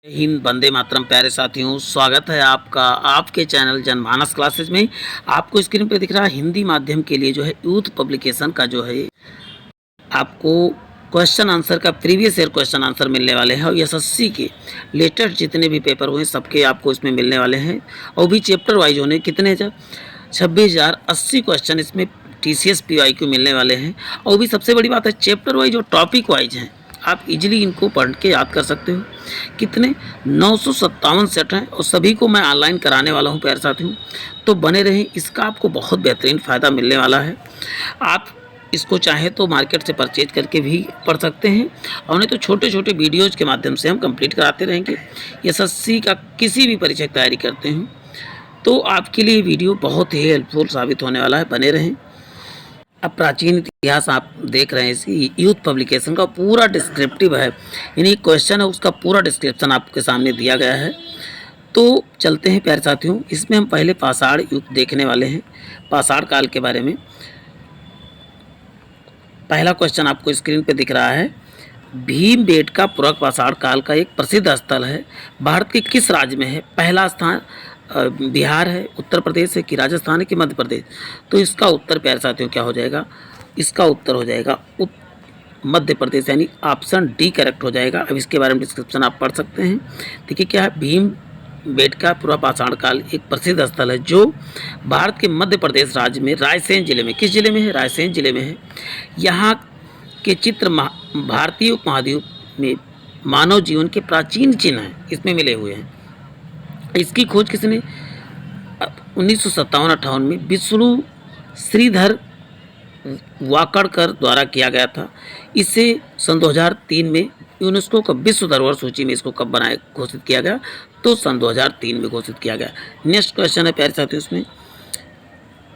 हिंद, वंदे मातरम। प्यारे साथियों, स्वागत है आपका आपके चैनल जनमानस क्लासेज में। आपको स्क्रीन पे दिख रहा है हिंदी माध्यम के लिए जो है यूथ पब्लिकेशन का जो है आपको क्वेश्चन आंसर का प्रीवियस ईयर क्वेश्चन आंसर मिलने वाले हैं। और एसएससी के लेटेस्ट जितने भी पेपर हुए सबके आपको इसमें मिलने वाले हैं। और भी चैप्टर वाइज होने कितने 26,080 क्वेश्चन इसमें TCS PYQ मिलने वाले हैं। और भी सबसे बड़ी बात है, चैप्टर वाइज और टॉपिक वाइज हैं, आप इजीली इनको पढ़ के याद कर सकते हो। कितने 957 सेट हैं और सभी को मैं ऑनलाइन कराने वाला हूं प्यारे साथियों। तो बने रहें, इसका आपको बहुत बेहतरीन फ़ायदा मिलने वाला है। आप इसको चाहे तो मार्केट से परचेज करके भी पढ़ सकते हैं, और नहीं तो छोटे छोटे वीडियोज़ के माध्यम से हम कंप्लीट कराते रहेंगे। एसएससी का किसी भी परीक्षा की तैयारी करते हैं तो आपके लिए वीडियो बहुत ही हेल्पफुल साबित होने वाला है। बने रहें। अब प्राचीन इतिहास आप देख रहे हैं, इसी यूथ पब्लिकेशन का पूरा डिस्क्रिप्टिव है, यानी क्वेश्चन है उसका पूरा डिस्क्रिप्शन आपके सामने दिया गया है। तो चलते हैं प्यारे साथियों, इसमें हम पहले पाषाण युग देखने वाले हैं, पाषाण काल के बारे में। पहला क्वेश्चन आपको स्क्रीन पे दिख रहा है, भीमबेटका पुरक पाषाण काल का एक प्रसिद्ध स्थल है, भारत के किस राज्य में है? पहला स्थान बिहार है, उत्तर प्रदेश है कि राजस्थान है कि मध्य प्रदेश? तो इसका उत्तर प्यारे साथियों क्या हो जाएगा? इसका उत्तर हो जाएगा मध्य प्रदेश, यानी ऑप्शन डी करेक्ट हो जाएगा। अब इसके बारे में डिस्क्रिप्शन आप पढ़ सकते हैं। देखिए क्या है, भीमबेटका पुरक पाषाण काल एक प्रसिद्ध स्थल है जो भारत के मध्य प्रदेश राज्य में रायसेन जिले में, किस जिले में है? रायसेन जिले में है। यहाँ के चित्र भारतीय उपमहाद्वीप में मानव जीवन के प्राचीन चिन्ह हैं, इसमें मिले हुए हैं। इसकी खोज किसने 1957-58 में विष्णु श्रीधर वाकड़कर द्वारा किया गया था। इसे सन 2003 में यूनेस्को का विश्व धरोहर सूची में इसको कब बनाया घोषित किया गया? तो सन 2003 में घोषित किया गया। नेक्स्ट क्वेश्चन है प्यारे साथियों, इसमें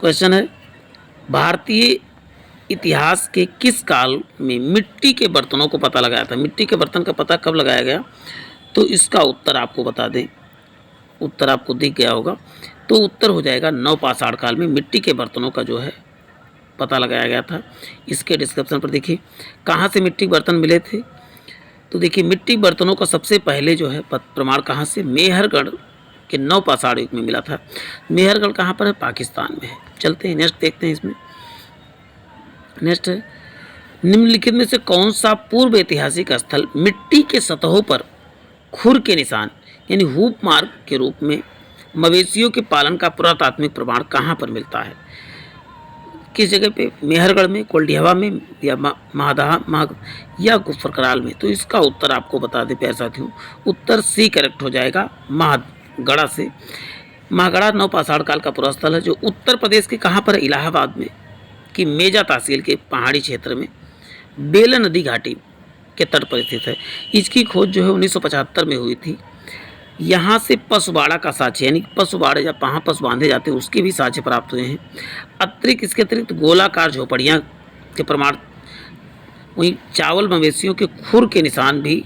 क्वेश्चन है, भारतीय इतिहास के किस काल में मिट्टी के बर्तनों को पता लगाया था? मिट्टी के बर्तन का पता कब लगाया गया? तो इसका उत्तर आपको बता दें, उत्तर आपको दिख गया होगा। तो उत्तर हो जाएगा नवपाषाण काल में मिट्टी के बर्तनों का जो है पता लगाया गया था। इसके डिस्क्रिप्शन पर देखिए कहाँ से मिट्टी बर्तन मिले थे। तो देखिए मिट्टी बर्तनों का सबसे पहले जो है प्रमाण कहाँ से? मेहरगढ़ के नवपाषाण युग में मिला था। मेहरगढ़ कहाँ पर है? पाकिस्तान में है। चलते हैं नेक्स्ट देखते हैं। इसमें नेक्स्ट है, निम्नलिखित में से कौन सा पूर्व ऐतिहासिक स्थल मिट्टी के सतहों पर खुर के निशान यानी हूप मार्क के रूप में मवेशियों के पालन का पुरातात्विक प्रमाण कहाँ पर मिलता है? किस जगह पे? मेहरगढ़ में, कोल्डिहवा में, या महादहा या गुफरकराल में? तो इसका उत्तर आपको बता दें प्यारे साथियों, उत्तर सी करेक्ट हो जाएगा, महागढ़ा से। महागढ़ा नवपाषाण काल का पुरास्थल है जो उत्तर प्रदेश के कहाँ पर है? इलाहाबाद में कि मेजा तहसील के पहाड़ी क्षेत्र में बेलन नदी घाटी के तट पर स्थित है। इसकी खोज जो है 1975 में हुई थी। यहाँ से पशुबाड़ा का साक्ष्य, यानी पशुबाड़े जब वहाँ पशु बांधे जाते हैं उसके भी साक्ष्य प्राप्त हुए हैं। इसके अतिरिक्त गोलाकार झोपड़ियाँ के प्रमाण, वहीं चावल मवेशियों के खुर के निशान भी,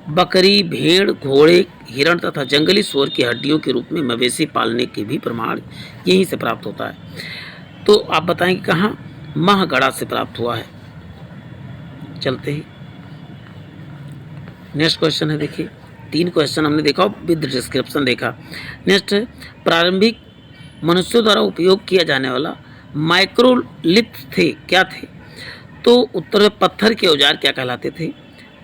बकरी, भेड़, घोड़े, हिरण तथा जंगली सूअर की हड्डियों के रूप में मवेशी पालने के भी प्रमाण यहीं से प्राप्त होता है। तो आप बताएं कि कहाँ? महागढ़ा से प्राप्त हुआ है। चलते हैं नेक्स्ट क्वेश्चन है। देखिए 3 क्वेश्चन हमने देखा विद डिस्क्रिप्शन देखा। नेक्स्ट है, प्रारंभिक मनुष्यों द्वारा उपयोग किया जाने वाला माइक्रोलिथ थे, क्या थे? तो उत्तर में पत्थर के औजार क्या कहलाते थे?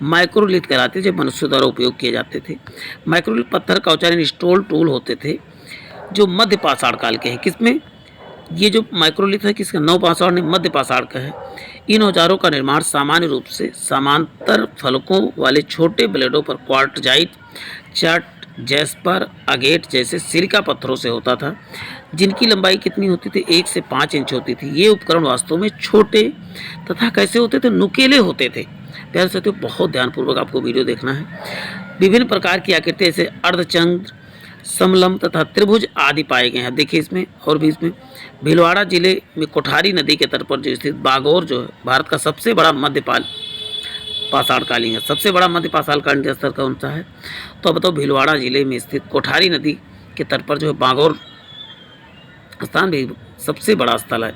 माइक्रोलिथ कहलाते थे, मनुष्यों द्वारा उपयोग किए जाते थे। माइक्रोलिथ पत्थर का औजार स्टोल टूल होते थे जो मध्य पाषाण काल के हैं। किसमें? ये जो माइक्रोलिथ है किसका? नवपाषाण ने मध्य पाषाण का है। इन औजारों का निर्माण सामान्य रूप से समांतर फलकों वाले छोटे ब्लेडों पर क्वार्टजाइट, चट, जैस्पर, अगेट जैसे सिलिका पत्थरों से होता था, जिनकी लंबाई कितनी होती थी? 1 से 5 इंच होती थी। ये उपकरण वास्तव में छोटे तथा कैसे होते थे? नुकीले होते थे। प्यारे साथियों, बहुत ध्यानपूर्वक आपको वीडियो देखना है। विभिन्न प्रकार की आकृतियाँ जैसे अर्धचंद्र, समलम तथा त्रिभुज आदि पाए गए हैं। देखिए इसमें और भी, इसमें भीलवाड़ा जिले में कोठारी नदी के तट पर जो स्थित बागौर जो है भारत का सबसे बड़ा पाषाणकालीन है। सबसे बड़ा मध्य पाषाणकालीन स्थल कौन सा है? तो बताओ, भीलवाड़ा जिले में स्थित कोठारी नदी के तट पर जो है बागौर स्थान भी सबसे बड़ा स्थल है।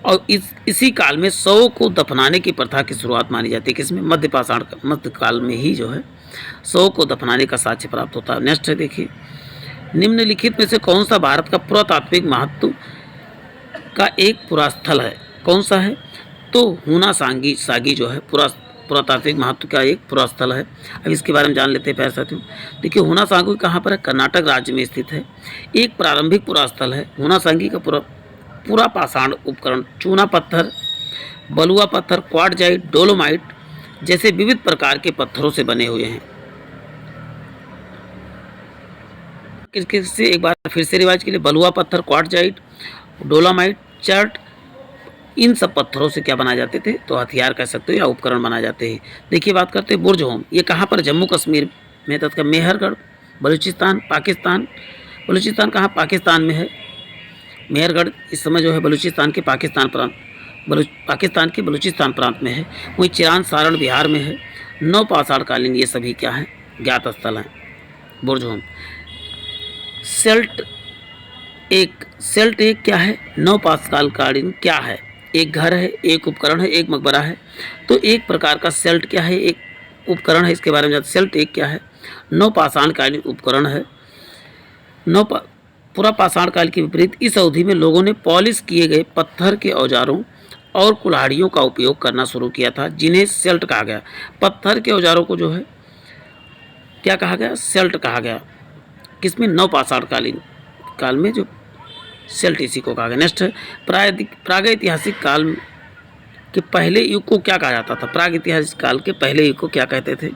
और इसी काल में शव को दफनाने की प्रथा की शुरुआत मानी जाती है। किसमें? मध्य काल में ही जो है शव को दफनाने का साक्ष्य प्राप्त होता है। नेक्स्ट है देखिए, निम्नलिखित में से कौन सा भारत का पुरातात्विक महत्व का एक पुरास्थल है? कौन सा है? तो हुना सागी जो है पुरातात्विक महत्व का एक पुरास्थल है। अब इसके बारे में जान लेते हैं प्यारे साथियों। देखिए, हुना सागी कहाँ पर है? कर्नाटक राज्य में स्थित है। एक प्रारंभिक पुरास्थल है। हुना सागी का पूरा पाषाण उपकरण चूना पत्थर, बलुआ पत्थर, क्वार्टजाइट, डोलोमाइट जैसे विविध प्रकार के पत्थरों से बने हुए हैं। किससे एक बार फिर से रिवाज के लिए, बलुआ पत्थर, क्वार्टजाइट, डोलोमाइट, चर्ट, इन सब पत्थरों से क्या बनाए जाते थे? तो हथियार कह सकते हो या उपकरण बनाए जाते हैं। देखिए, बात करते हैं बुर्ज होम। ये कहाँ पर? जम्मू कश्मीर में तथा मेहरगढ़, बलूचिस्तान, पाकिस्तान। बलूचिस्तान कहाँ? पाकिस्तान में है। मेहरगढ़ इस समय जो है बलूचिस्तान के पाकिस्तान के बलूचिस्तान प्रांत में है। वहीं चिरान सारण बिहार में है। नवपाषाण कालीन ये सभी क्या है? ज्ञात स्थल हैं। बुर्ज होम। सेल्ट एक क्या है? नवपाषाण कालीन क्या है? एक घर है, एक उपकरण है, एक मकबरा है। तो एक प्रकार का सेल्ट क्या है? एक उपकरण है। इसके बारे में जानते। सेल्ट एक क्या है? नवपाषाण कालीन उपकरण है। पूरा पाषाण काल के विपरीत इस अवधि में लोगों ने पॉलिश किए गए पत्थर के औजारों और कुल्हाड़ियों का उपयोग करना शुरू किया था, जिन्हें सेल्ट कहा गया। पत्थर के औजारों को जो है क्या कहा गया? सेल्ट कहा गया। किसमें? नवपाषाण कालीन काल में जो सेल्ट इसी को कहा गया। नेक्स्ट है, प्रागैतिहासिक काल के पहले युग को क्या कहा जाता था? प्रागैतिहासिक काल के पहले युग को क्या कहते थे?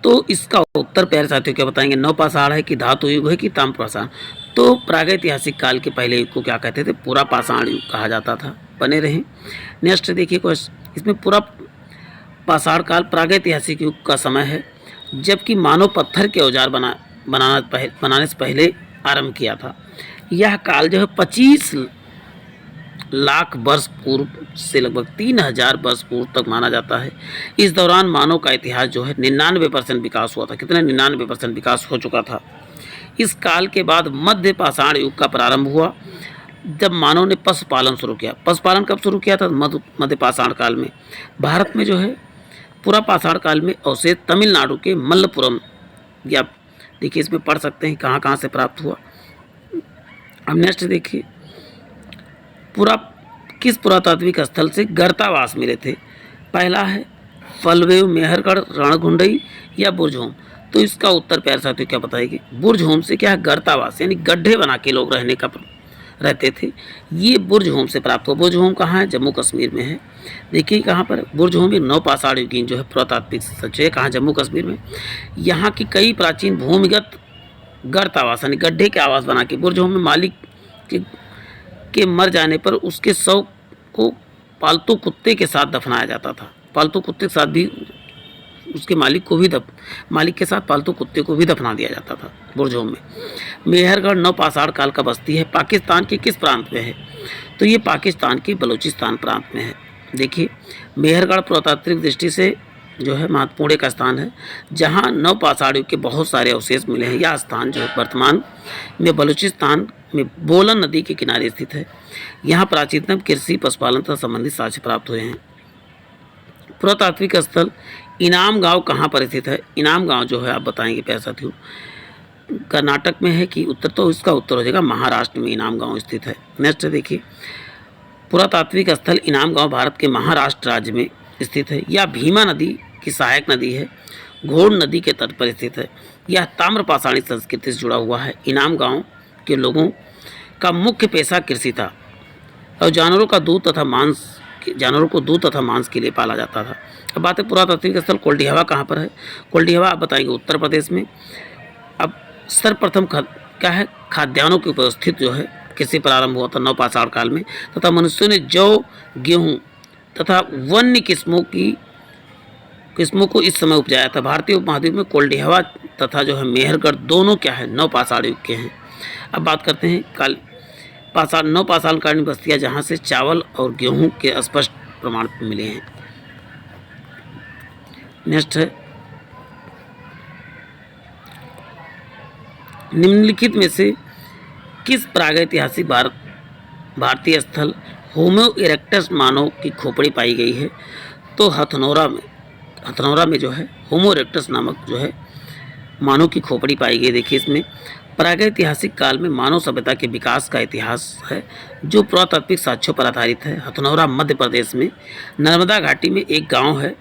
तो इसका उत्तर प्यारे साथियों क्या बताएंगे? नवपाषाण है कि धातु युग है कि ताम्रपाषाण? तो प्रागैतिहासिक काल के पहले युग को क्या कहते थे? पूरा पाषाण युग कहा जाता था। बने रहें। नेक्स्ट देखिए क्वेश्चन, इसमें पूरा पाषाण काल प्रागैतिहासिक युग का समय है, जबकि मानव पत्थर के औजार बनाने से पहले आरंभ किया था। यह काल जो है 25 लाख वर्ष पूर्व से लगभग 3000 वर्ष पूर्व तक माना जाता है। इस दौरान मानव का इतिहास जो है 99% विकास हुआ था। कितना? 99% विकास हो चुका था। इस काल के बाद मध्य पाषाण युग का प्रारंभ हुआ, जब मानव ने पशुपालन शुरू किया। पशुपालन कब शुरू किया था? मध्य पाषाण काल में। भारत में जो है पूरा पाषाण काल में अवशेष तमिलनाडु के मल्लपुरम, या देखिए इसमें पढ़ सकते हैं कहाँ कहाँ से प्राप्त हुआ। अब नेक्स्ट देखिए, किस पुरातात्विक स्थल से गर्तावास मिले थे? पहला है फलवेव, मेहरगढ़, रणघुंडई या बुर्ज होम? तो इसका उत्तर प्यारे साथियों क्या बताएगी? बुर्ज होम से क्या है? गर्तावास, यानी गड्ढे बना के लोग रहते थे। ये बुर्ज होम से प्राप्त हुआ। बुर्ज होम कहाँ है? जम्मू कश्मीर में है। देखिए कहाँ पर? बुर्ज होम एक नवपाषाण युगीन जो है पुरातात्विक स्थल है। कहाँ? जम्मू कश्मीर में। यहाँ की कई प्राचीन भूमिगत गर्तावास यानी गड्ढे के आवास बना के बुर्ज होम में मालिक के मर जाने पर उसके शव को पालतू कुत्ते के साथ दफनाया जाता था। पालतू कुत्ते के साथ भी उसके मालिक के साथ पालतू कुत्ते को भी दफना दिया जाता था बुर्ज होम में। मेहरगढ़ नवपाषाण काल का बस्ती है। पाकिस्तान के किस प्रांत में है? तो ये पाकिस्तान के बलूचिस्तान प्रांत में है। देखिए, मेहरगढ़ पुरातात्विक दृष्टि से जो है महत्वपूर्ण एक स्थान है, जहाँ नवपाषाण युग के बहुत सारे अवशेष मिले हैं। यह स्थान जो है वर्तमान में बलूचिस्तान में बोलन नदी के किनारे स्थित है। यहाँ प्राचीनतम कृषि, पशुपालन तथा संबंधित साक्ष्य प्राप्त हुए हैं। पुरातात्विक स्थल इनाम गांव कहाँ पर स्थित है? इनाम गांव जो है आप बताएंगे प्यारे साथियों, कर्नाटक में है कि उत्तर? तो इसका उत्तर हो जाएगा महाराष्ट्र में इनाम गांव स्थित है। नेक्स्ट देखिए, पुरातात्विक स्थल इनाम गांव भारत के महाराष्ट्र राज्य में स्थित है। यह भीमा नदी की सहायक नदी है, घोड़ नदी के तट पर स्थित है। यह ताम्रपाषाणी संस्कृति से जुड़ा हुआ है। इनाम गांव के लोगों का मुख्य पेशा कृषि था और जानवरों को दूध तथा मांस के लिए पाला जाता था। अब बात है पुरातात्विक स्थल कोल्डिहवा कहाँ पर है? कोल्डिहवा आप बताएंगे उत्तर प्रदेश में। अब सर्वप्रथम क्या है? खाद्यान्नों की उपस्थित जो है कृषि प्रारंभ हुआ था नवपाषाण काल में, तथा मनुष्यों ने जौ, गेहूँ तथा वन्य किस्मों को इस समय उपजाया था। भारतीय उपमहाद्वीप में कोल्डिहवा तथा जो है मेहरगढ़ दोनों क्या है? नवपाषाण युग के हैं। अब बात करते हैं नवपाषाण कालीन बस्तियाँ, जहाँ से चावल और गेहूं के स्पष्ट प्रमाण मिले हैं। नेक्स्ट है, निम्नलिखित में से किस प्रागैतिहासिक भारतीय स्थल होमो इरेक्टस मानव की खोपड़ी पाई गई है? तो हथनोरा में हथनौरा में जो है होमो इरेक्टस नामक जो है मानव की खोपड़ी पाई गई। देखिए इसमें प्रागैतिहासिक काल में मानव सभ्यता के विकास का इतिहास है जो पुरातात्विक साक्ष्यों पर आधारित है। हथनौरा मध्य प्रदेश में नर्मदा घाटी में एक गांव है।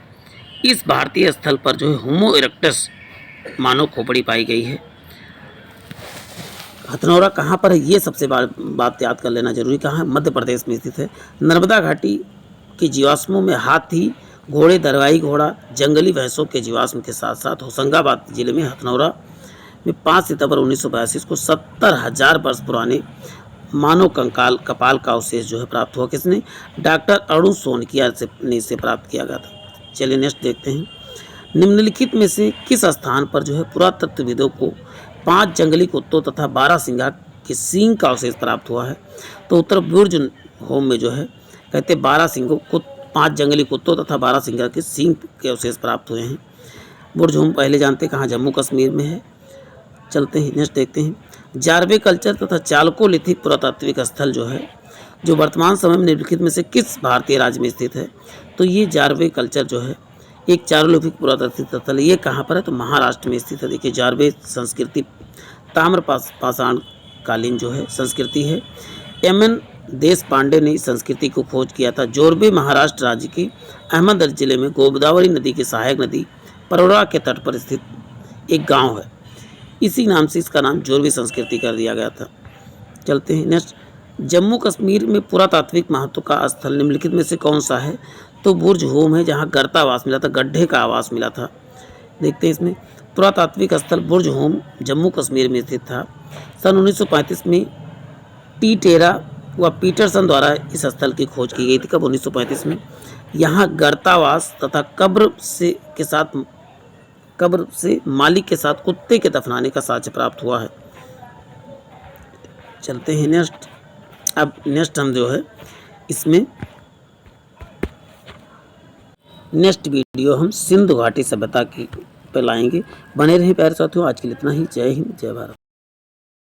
इस भारतीय स्थल पर जो है होमो इरेक्टस मानव खोपड़ी पाई गई है। हथनौरा कहाँ पर है ये सबसे बात याद कर लेना जरूरी। कहाँ है? मध्य प्रदेश में स्थित है। नर्मदा घाटी के जीवाश्मों में हाथी, घोड़े, दरवाई घोड़ा, जंगली भैंसों के जीवाश्म के साथ साथ होशंगाबाद जिले में हथनौरा में 5 सितंबर 1982 को 70,000 वर्ष पुराने मानव कंकाल कपाल का अवशेष जो है प्राप्त हुआ। किसने? डॉक्टर अरुण सोनकिया ने इसे प्राप्त किया गया था। चलिए नेक्स्ट देखते हैं। निम्नलिखित में से किस स्थान पर जो है पुरातत्वविदों को 5 जंगली कुत्तों तथा 12 सिंघा के सींग का अवशेष प्राप्त हुआ है? तो उत्तर बुर्ज होम में जो है कहते 5 जंगली कुत्तों तथा 12 सिंघा के सींग के अवशेष प्राप्त हुए हैं। बुर्ज होम पहले जानते हैं कहाँ? जम्मू कश्मीर में है। चलते हैं नेक्स्ट देखते हैं। जारवे कल्चर तथा चालकोलिथिक पुरातात्विक स्थल जो है जो वर्तमान समय में निम्नलिखित में से किस भारतीय राज्य में स्थित है? तो ये जारवे कल्चर जो है एक चारोलिथिक पुरातात्विक स्थल है। ये कहाँ पर है? तो महाराष्ट्र में स्थित है। देखिए जारवे संस्कृति ताम्र पाषाण कालीन जो है संस्कृति है। एम.एन. देश पांडे ने इस संस्कृति को खोज किया था। जोरबे महाराष्ट्र राज्य के अहमदनगर जिले में गोदावरी नदी की सहायक नदी परोरा के तट पर स्थित एक गांव है। इसी नाम से इसका नाम जोरबे संस्कृति कर दिया गया था। चलते हैं नेक्स्ट। जम्मू कश्मीर में पुरातात्विक महत्व का स्थल निम्नलिखित में से कौन सा है? तो बुर्ज होम है जहाँ गर्तावास मिला था, गड्ढे का आवास मिला था। देखते हैं इसमें पुरातात्विक स्थल बुर्ज होम जम्मू कश्मीर में स्थित था। सन 1935 में टी टेरा व पीटरसन द्वारा इस स्थल की खोज की गई थी। कब? 1935 में। यहाँ गर्तावास तथा कब्र से मालिक के साथ कुत्ते के दफनाने का साक्ष्य प्राप्त हुआ है। चलते हैं नेक्स्ट। अब नेक्स्ट हम जो है इसमें नेक्स्ट वीडियो हम सिंधु घाटी सभ्यता की पे लाएंगे। बने रहें प्यारे साथियों। आज के लिए इतना ही। जय हिंद, जय भारत।